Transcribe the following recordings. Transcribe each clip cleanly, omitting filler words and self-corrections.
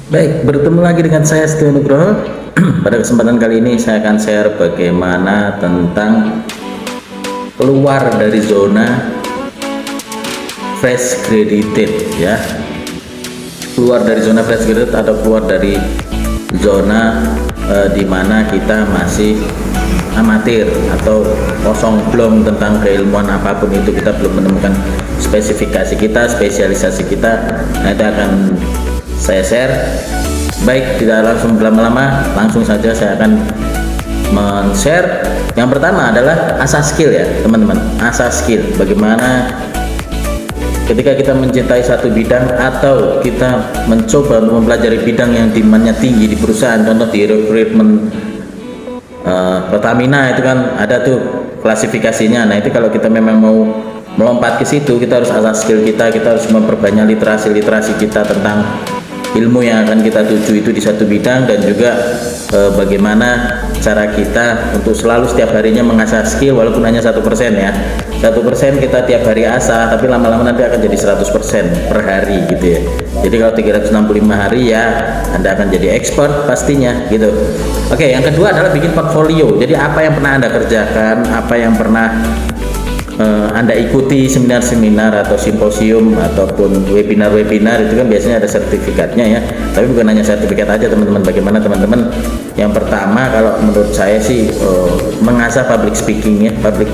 Baik, bertemu lagi dengan saya Setia Nugroho. Pada kesempatan kali ini saya akan share bagaimana tentang keluar dari zona fresh graduated ya. Keluar dari zona fresh graduated atau keluar dari zona di mana kita masih amatir atau kosong, belum tentang keilmuan apapun itu, kita belum menemukan spesifikasi kita, spesialisasi kita. Nah, itu akan saya share. Baik, tidak langsung berlama-lama, langsung saja saya akan men-share. Yang pertama adalah asas skill ya teman-teman, asas skill. Bagaimana ketika kita mencintai satu bidang atau kita mencoba untuk mempelajari bidang yang demandnya tinggi di perusahaan, contoh di rekrutmen Pertamina itu kan ada tuh klasifikasinya. Nah, itu kalau kita memang mau melompat ke situ, kita harus asas skill kita harus memperbanyak literasi kita tentang ilmu yang akan kita tuju itu di satu bidang, dan juga bagaimana cara kita untuk selalu setiap harinya mengasah skill walaupun hanya 1% ya. 1% kita tiap hari asah, tapi lama-lama nanti akan jadi 100% per hari gitu ya. Jadi kalau 365 hari ya Anda akan jadi expert pastinya gitu. Oke, yang kedua adalah bikin portfolio. Jadi apa yang pernah Anda kerjakan, apa yang pernah Anda ikuti, seminar-seminar atau simposium ataupun webinar-webinar, itu kan biasanya ada sertifikatnya ya. Tapi bukan hanya sertifikat aja teman-teman. Bagaimana teman-teman? Yang pertama kalau menurut saya sih mengasah public speaking ya, public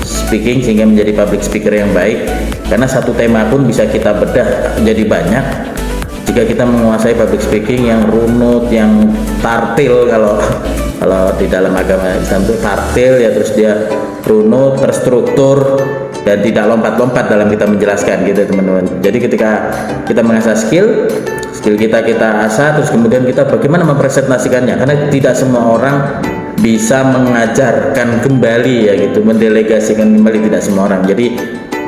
speaking sehingga menjadi public speaker yang baik. Karena satu tema pun bisa kita bedah jadi banyak jika kita menguasai public speaking yang runut, yang tartil. Kalau di dalam agama Islam itu tartil ya, terus dia runut, terstruktur, dan tidak lompat-lompat dalam kita menjelaskan gitu teman-teman. Jadi ketika kita mengasah skill kita asah, terus kemudian kita bagaimana mempresentasikannya, karena tidak semua orang bisa mengajarkan kembali ya gitu, mendelegasikan kembali, tidak semua orang. Jadi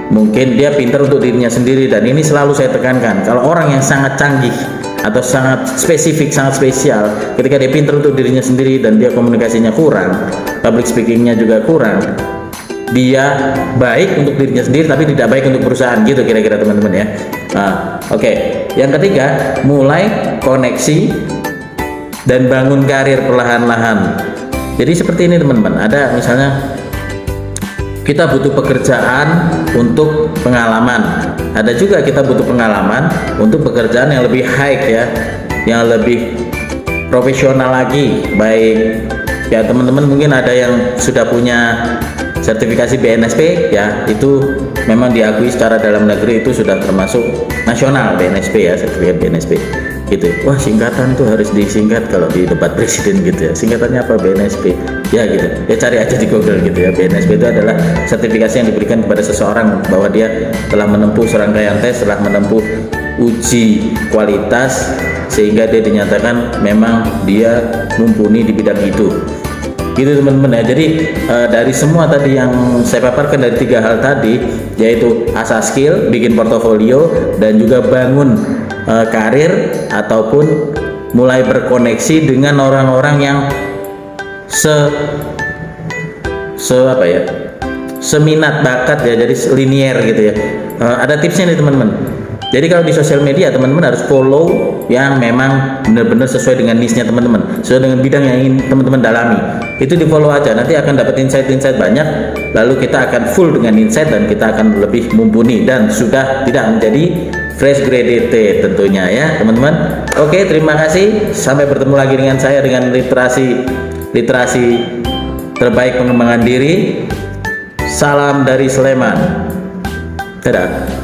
mungkin dia pintar untuk dirinya sendiri, dan ini selalu saya tekankan, kalau orang yang sangat canggih atau sangat spesifik, sangat spesial, ketika dia pintar untuk dirinya sendiri dan dia komunikasinya kurang, public speakingnya juga kurang, dia baik untuk dirinya sendiri tapi tidak baik untuk perusahaan gitu kira-kira teman-teman ya. Oke. Yang ketiga, mulai koneksi dan bangun karir perlahan-lahan. Jadi seperti ini teman-teman, ada misalnya kita butuh pekerjaan untuk pengalaman, ada juga kita butuh pengalaman untuk pekerjaan yang lebih high ya, yang lebih profesional lagi. Baik ya teman-teman, mungkin ada yang sudah punya sertifikasi BNSP ya, itu memang diakui secara dalam negeri, itu sudah termasuk nasional BNSP ya, sertifikat BNSP gitu. Wah, singkatan tuh harus disingkat kalau di debat presiden gitu ya, singkatannya apa BNSP ya gitu ya, cari aja di Google gitu ya. BNSP itu adalah sertifikasi yang diberikan kepada seseorang bahwa dia telah menempuh serangkaian tes, telah menempuh uji kualitas, sehingga dia dinyatakan memang dia mumpuni di bidang itu gitu teman-teman ya. Jadi dari semua tadi yang saya paparkan, dari 3 hal tadi, yaitu asah skill, bikin portofolio, dan juga bangun karir ataupun mulai berkoneksi dengan orang-orang yang seminat bakat ya, jadi linier gitu ya. Ada tipsnya nih teman-teman. Jadi kalau di sosial media teman-teman harus follow yang memang benar-benar sesuai dengan niche-nya teman-teman, sesuai dengan bidang yang ingin teman-teman dalami. Itu di follow aja, nanti akan dapat insight-insight banyak. Lalu kita akan full dengan insight dan kita akan lebih mumpuni dan sudah tidak menjadi fresh graduated tentunya ya teman-teman. Oke, terima kasih. Sampai bertemu lagi dengan saya dengan literasi terbaik pengembangan diri. Salam dari Sleman. Dadah.